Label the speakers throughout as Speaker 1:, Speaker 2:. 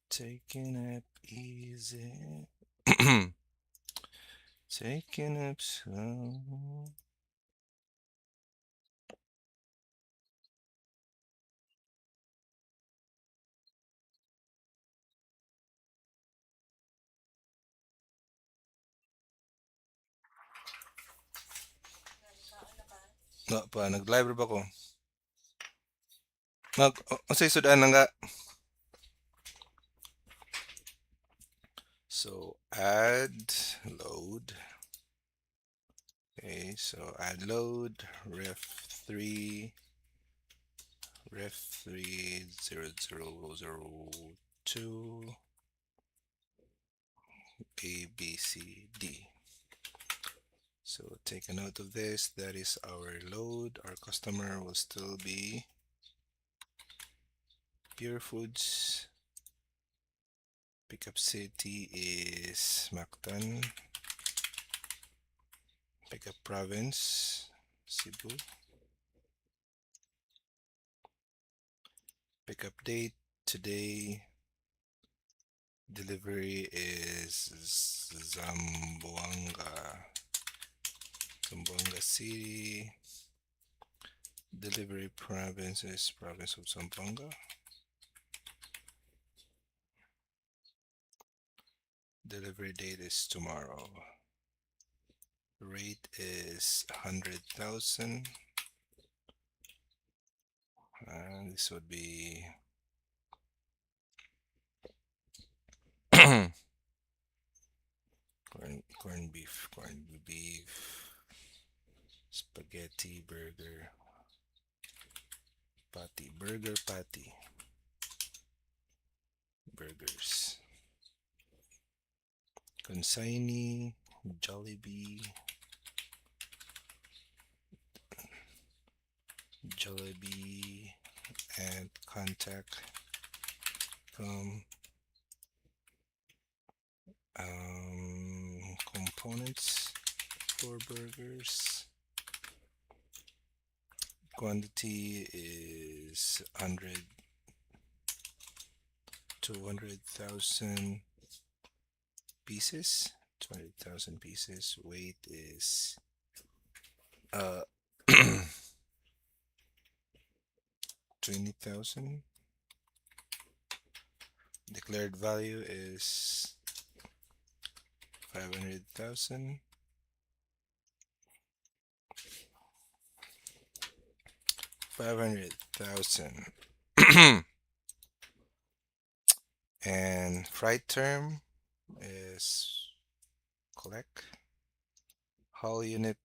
Speaker 1: Taking it easy. Taking it slow. Nga pa, nag-live ba ko? Say sudan na nga. So add load. Okay, so add load ref3 0002 ABCD. So take a note of this. That is our load. Our customer will still be Pure Foods. Pickup city is Mactan. Pickup province, Cebu. Pickup date today. Delivery is Zamboanga City. Delivery province is province of Zamboanga. Delivery date is tomorrow. Rate is 100,000. And this would be corned beef, spaghetti, burger, patty, burgers, consignee, Jollibee, and contact from components for burgers. Quantity is 200,000 pieces. 200,000 pieces. Weight is 20,000. Declared value is 500,000. 500,000. And freight term is collect. Hull unit,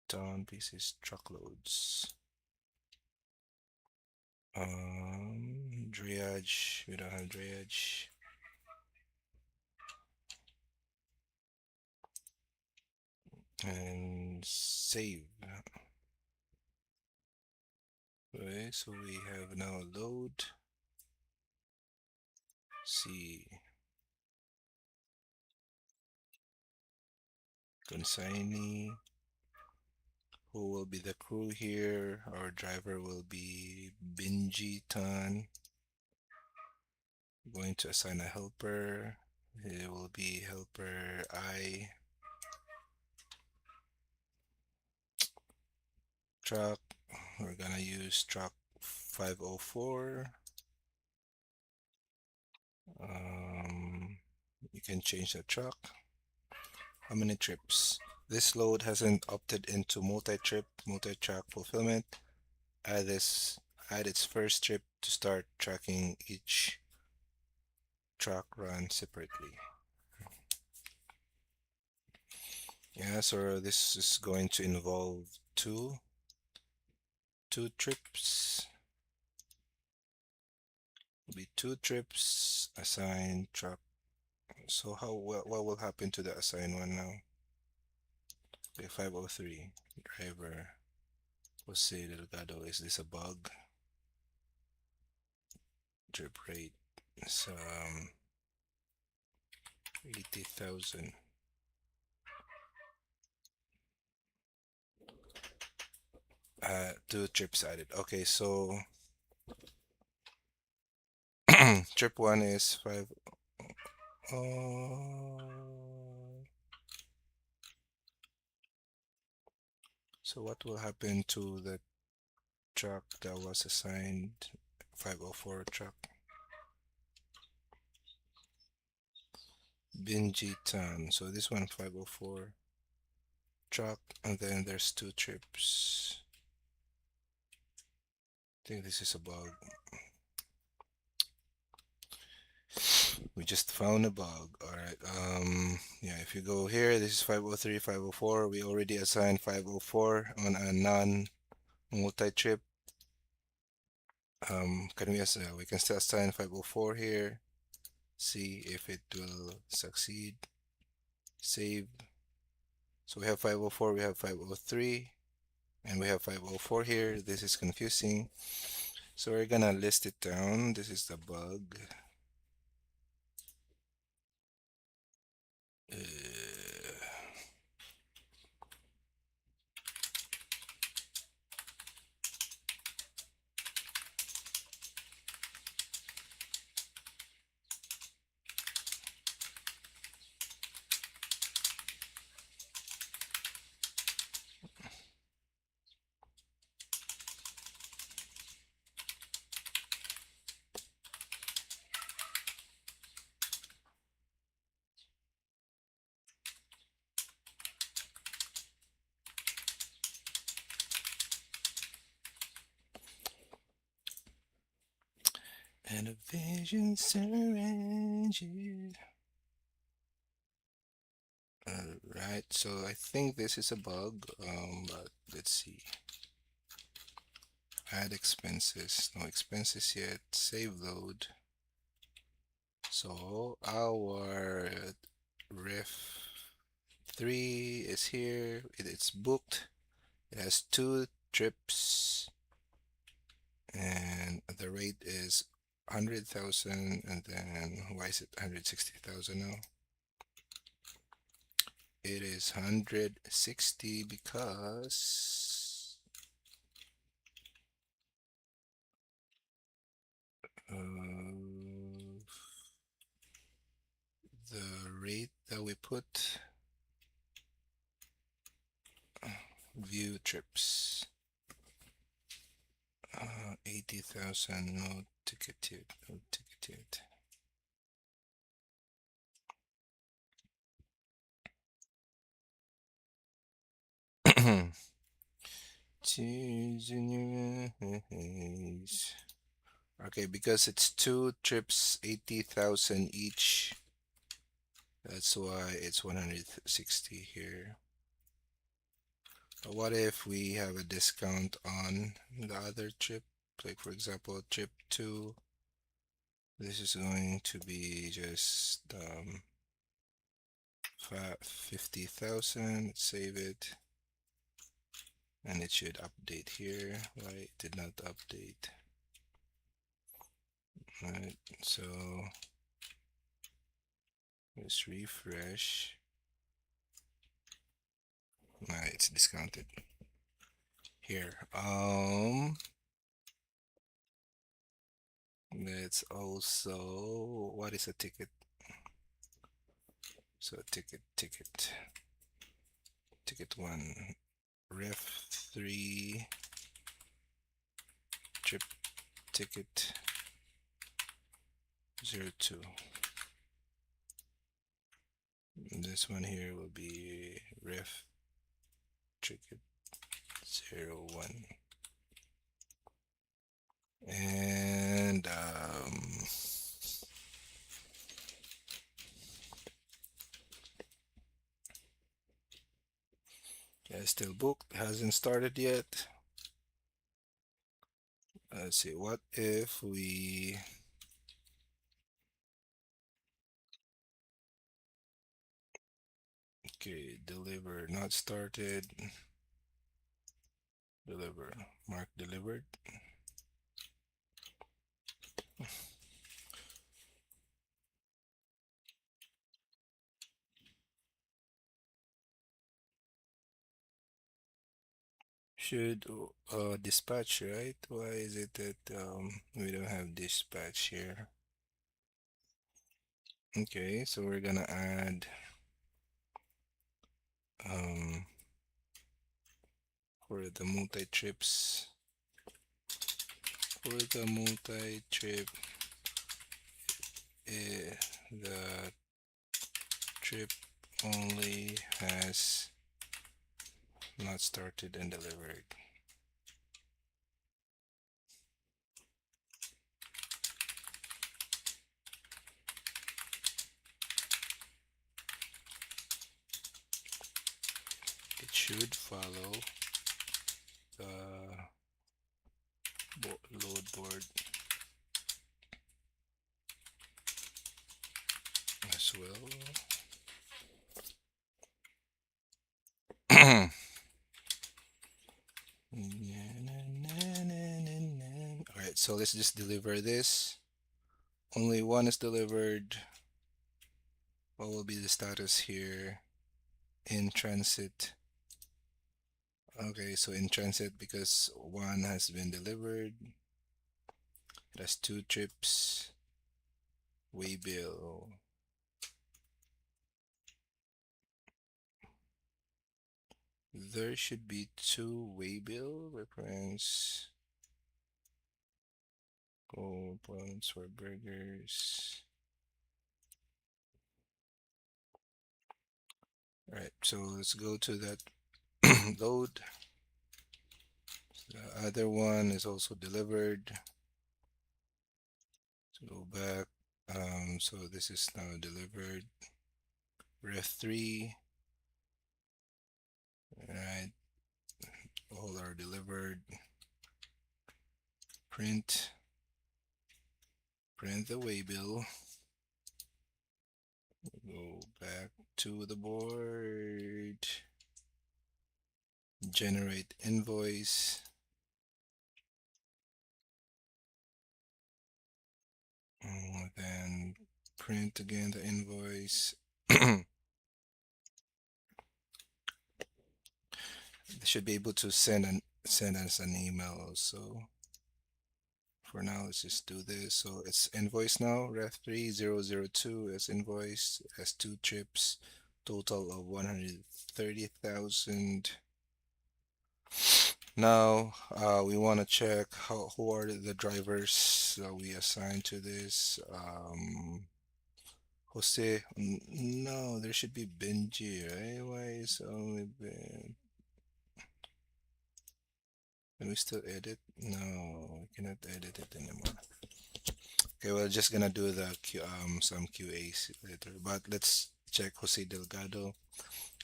Speaker 1: ton pieces, truckloads. Dryage, we don't have dryage. And save. Okay, so we have now load. See. Consignee. Who will be the crew here? Our driver will be Binji Tan. Going to assign a helper. It will be helper I. Truck. We're gonna use truck 504. You can change the truck. How many trips? This load hasn't opted into multi-trip, multi-track fulfillment. Add its first trip to start tracking each truck run separately. Yeah, so this is going to involve two trips. Be 2 trips, assign truck. So what will happen to the assigned one now? Okay, 503 driver Jose Delgado. Is this a bug? Trip rate is 80,000. Two trips added. Okay, so trip one is five. Uh, so what will happen to the truck that was assigned 504 truck? Binjitan. So this one 504 truck, and then there's two trips. I think this is a bug. We just found a bug. All right. Yeah, if you go here, this is 503, 504. We already assigned 504 on a non multi-trip. Can we can still assign 504 here. See if it will succeed. Save. So we have 504, we have 503, and we have 504 here. This is confusing. So we're gonna list it down. This is the bug. Uh, and a vision surrounds. Alright, so I think this is a bug, but let's see. Add expenses, no expenses yet, save load. So our ref 3 is here, it's booked, it has two trips, and the rate is 100,000, and then why is it 160,000 now? It is 160 because the rate that we put view trips 80,000, no ticket yet, no ticket yet. Okay, because it's two trips, 80,000 each. That's why it's 160 here. But what if we have a discount on the other trip? Like for example, trip 2. This is going to be just 50,000. Save it. And it should update here. Why it did not update? Right, so let's refresh. It's discounted here. Let's also, what is a ticket? So ticket 1, ref 3, trip ticket 02. This one here will be ref ticket 01. And yeah, still booked, hasn't started yet. Let's see, what if we deliver not started, deliver, mark delivered. should dispatch, right? Why is it that we don't have dispatch here? Okay, so we're gonna add um for the multi-trips, for the multi-trip, the trip only has not started and delivered. It should follow the load board as well. Alright, so let's just deliver this. Only one is delivered. What will be the status here? In transit. Okay, so in transit because one has been delivered. It has 2 trips. Waybill. There should be 2 waybill reference. Gold points for burgers. Alright, so let's go to that load. The other one is also delivered. Let's go back. So this is now delivered. Ref3. Alright, all are delivered. Print the waybill. Go back to the board. Generate invoice. Then print again the invoice. They should be able to send us an email also. For now, let's just do this. So it's invoice now. Ref3002 is invoice, has 2 trips, total of 130,000. Now we want to check who are the drivers that we assigned to this. Jose, no, there should be Benji, right? Why is only Ben? Can we still edit? No, we cannot edit it anymore. Okay, we're just gonna do the some QAs later, but let's check Jose Delgado.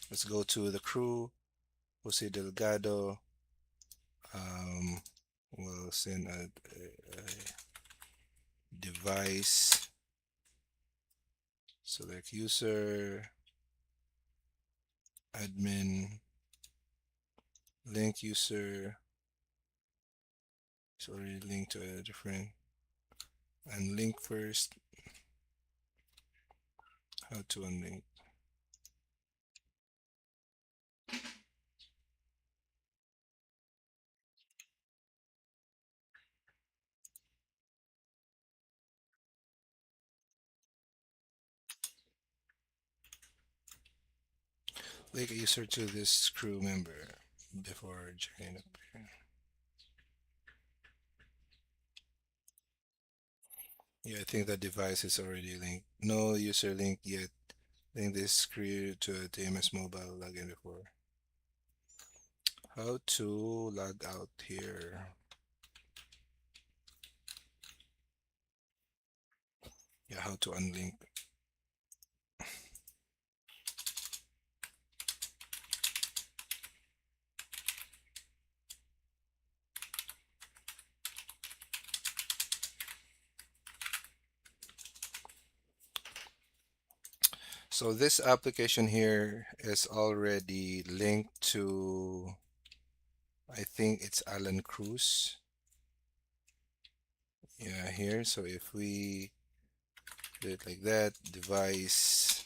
Speaker 1: Let's go to the crew. Jose Delgado. Um, we'll send a device. Select user, admin, link user. It's already linked to a different. And link first. How to unlink? Link a user to this crew member before joining up here. Yeah, I think the device is already linked. No user link yet. Link this crew to a TMS mobile login before. How to log out here? Yeah, how to unlink. So this application here is already linked to, I think it's Alan Cruz. Yeah, here. So if we do it like that, device.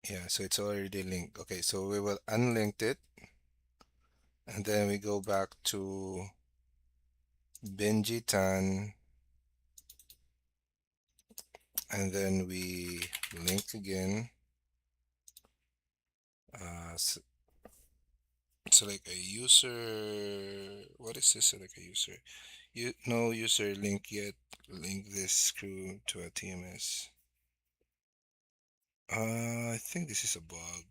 Speaker 1: Yeah, so it's already linked. Okay, so we will unlink it. And then we go back to Benji Tan, and then we link again. Select a user. What is this? Select a user. No user link yet. Link this screw to a TMS. I think this is a bug.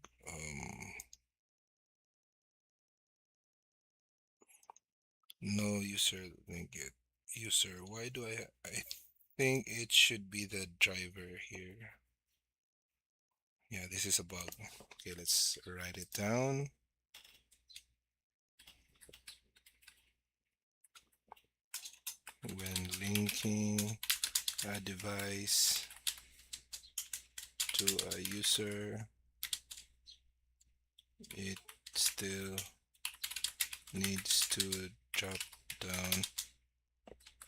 Speaker 1: No user link yet. User. Why do I think it should be the driver here. Yeah, this is a bug. Okay, let's write it down. When linking a device to a user, it still needs to drop down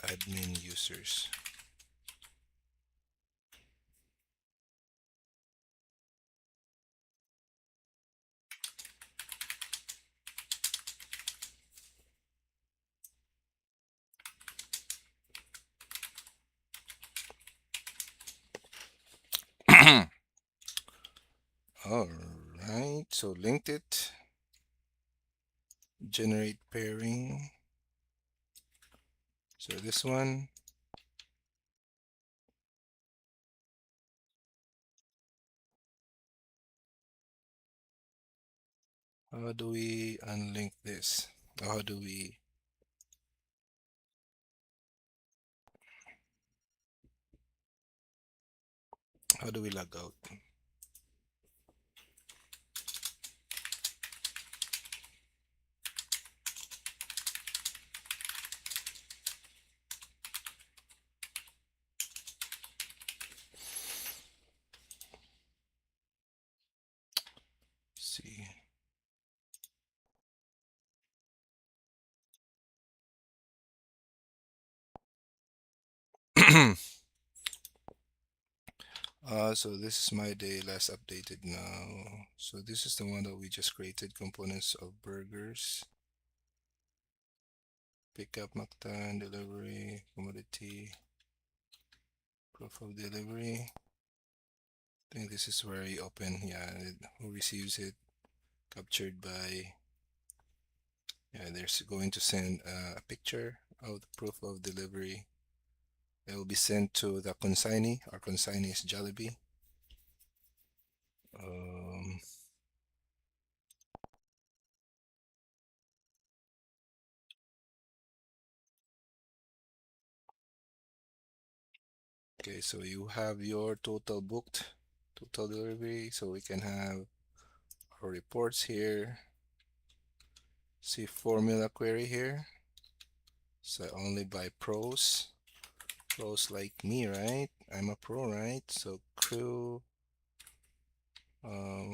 Speaker 1: admin users. All right, so linked it. Generate pairing. So this one. How do we unlink this? How do we log out? See. So this is my day last updated now. So this is the one that we just created, components of burgers. Pickup, Mactan, delivery, commodity, proof of delivery. I think this is where you open, yeah, who receives it, captured by, yeah, they're going to send a picture of the proof of delivery. It will be sent to the consignee. Our consignee is Jollibee. Okay, so you have your total booked, total delivery, so we can have our reports here. See formula query here. So only by pros like me, right? I'm a pro, right? So crew,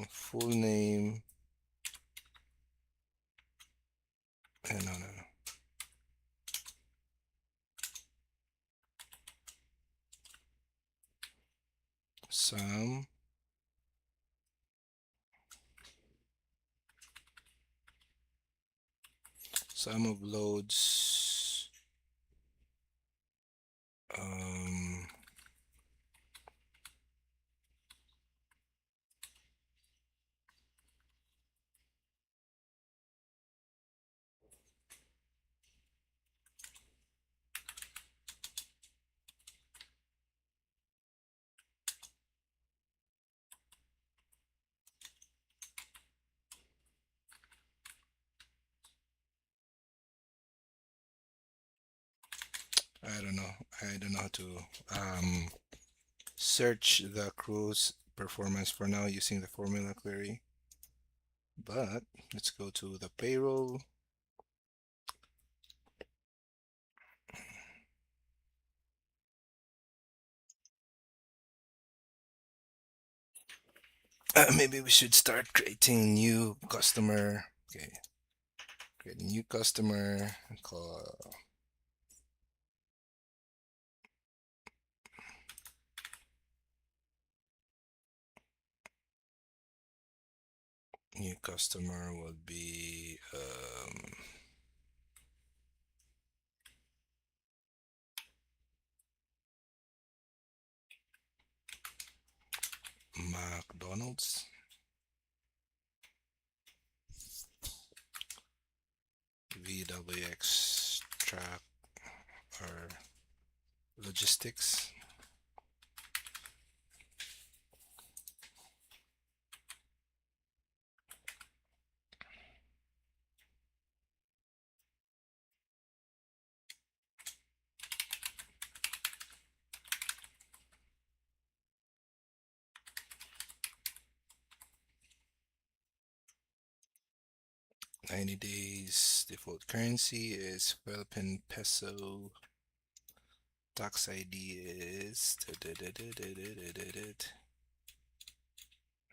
Speaker 1: full name, no. Sum of loads, I don't know. I don't know how to search the crew's performance for now using the formula query. But let's go to the payroll. Maybe we should start creating new customer. Okay, create a new customer. Call new customer would be McDonald's. VWX track or logistics. $90 default currency is Philippine peso. Tax ID is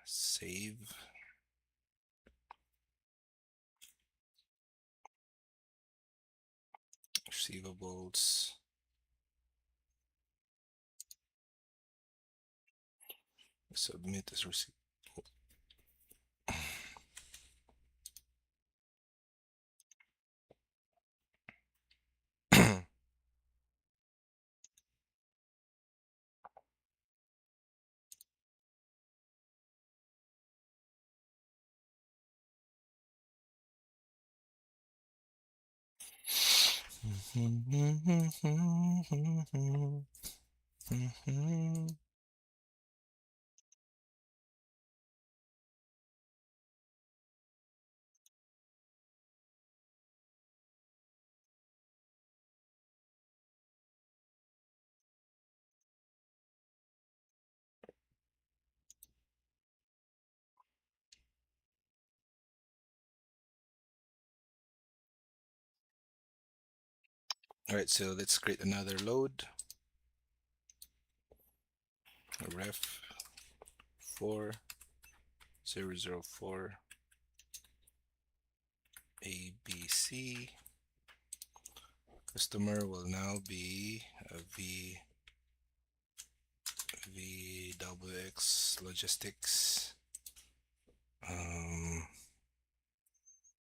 Speaker 1: save. Receivables. Submit as receipt. All right, so let's create another load. Ref 4004 ABC. Customer will now be a VWX Logistics.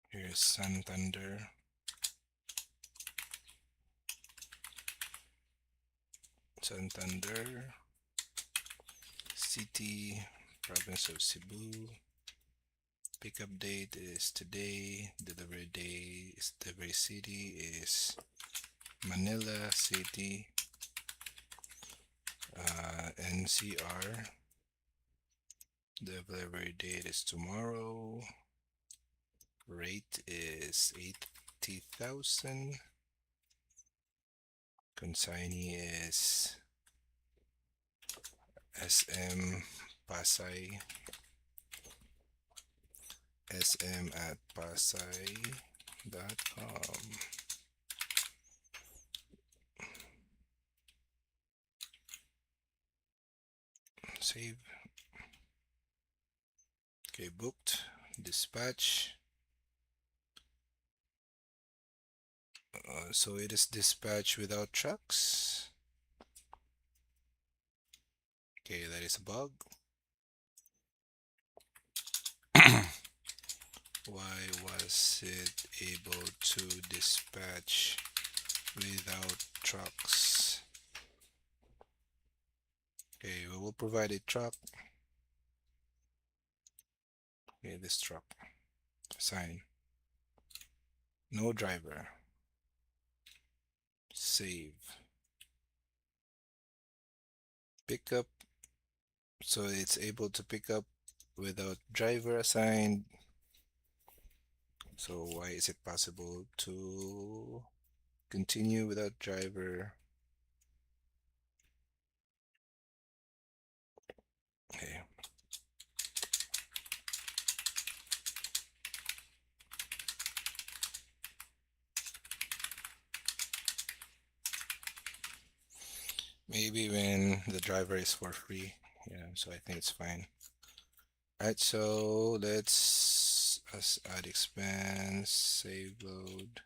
Speaker 1: Here's Santander. Santander City, province of Cebu. Pickup date is today. Delivery city is Manila City. NCR. Delivery date is tomorrow. Rate is 80,000. Consignee is SM Pasay. sm@pasay.com. Save. Okay, booked. Dispatch. So it is dispatch without trucks. Okay, that is a bug. Why was it able to dispatch without trucks? Okay, we will provide a truck. Okay, this truck. Assign. No driver. Save. Pickup. So it's able to pick up without driver assigned. So why is it possible to continue without driver? Okay. Maybe when the driver is for free. Yeah, so I think it's fine. All right, so let's add expense, save load.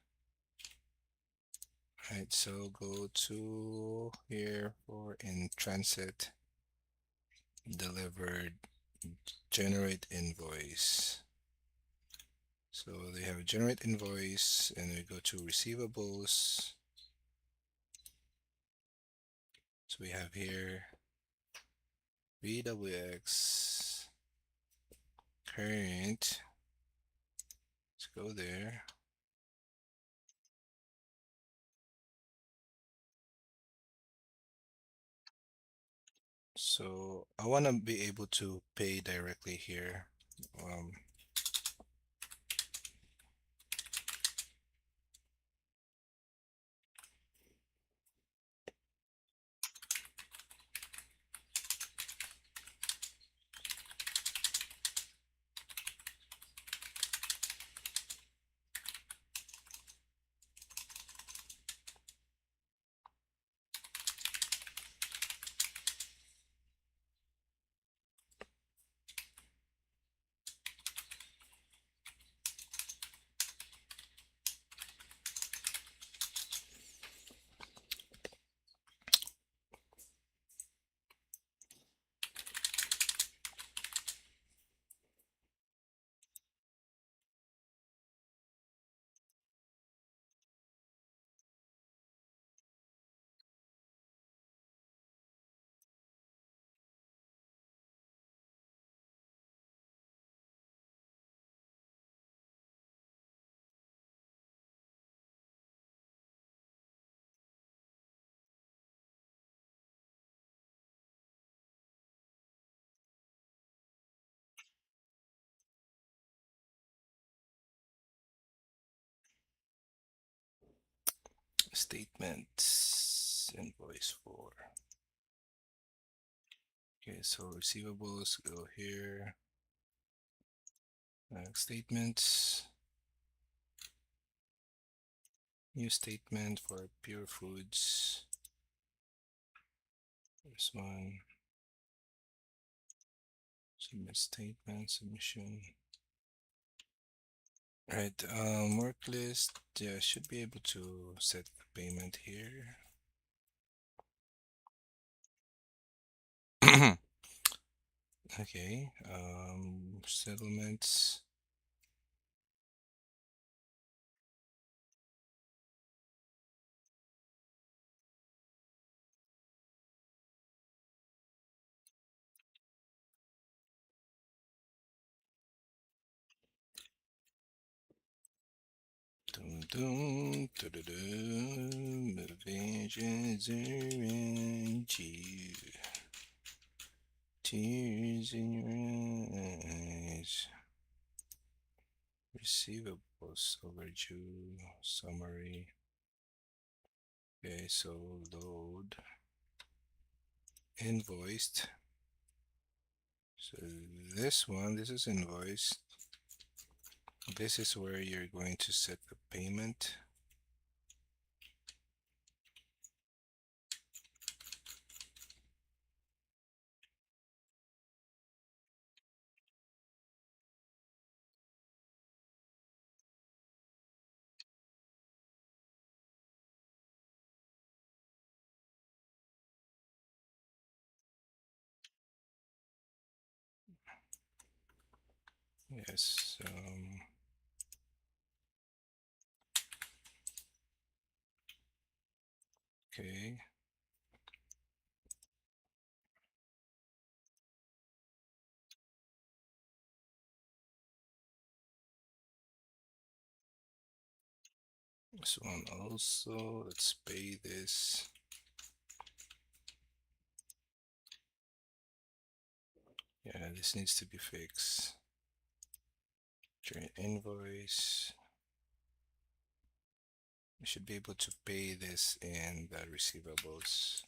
Speaker 1: All right, so go to here for in transit, delivered, generate invoice. So they have a generate invoice, and we go to receivables. So we have here VWX current. Let's go there. So I want to be able to pay directly here. Um, Statements, invoice for. Okay, so receivables go here. Statements. New statement for Pure Foods. This one. Submit statement, submission. Right, work list. Yeah, should be able to set the payment here. Okay, settlements. Dum dum tears in your eyes. Receivables overdue summary. Okay, so load invoiced. So this is invoiced. This is where you're going to set the payment. Yes. Okay. This one also. Let's pay this. Yeah, this needs to be fixed. Generate invoice. We should be able to pay this in the receivables.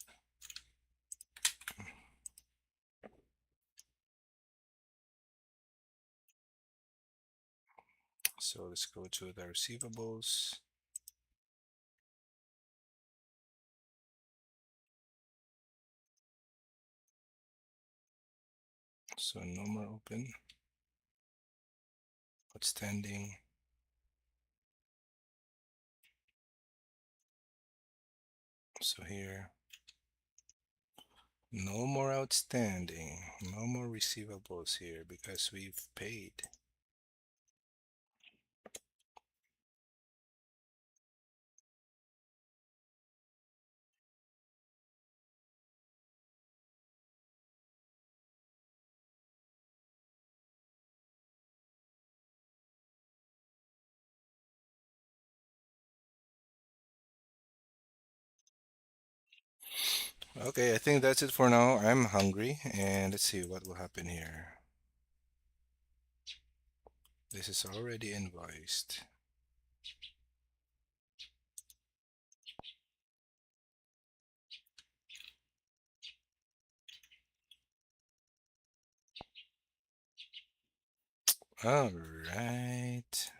Speaker 1: So let's go to the receivables. So no more open. Outstanding. So here, no more outstanding, no more receivables here because we've paid. Okay, I think that's it for now. I'm hungry, and let's see what will happen here. This is already invoiced. All right.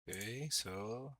Speaker 1: Okay, so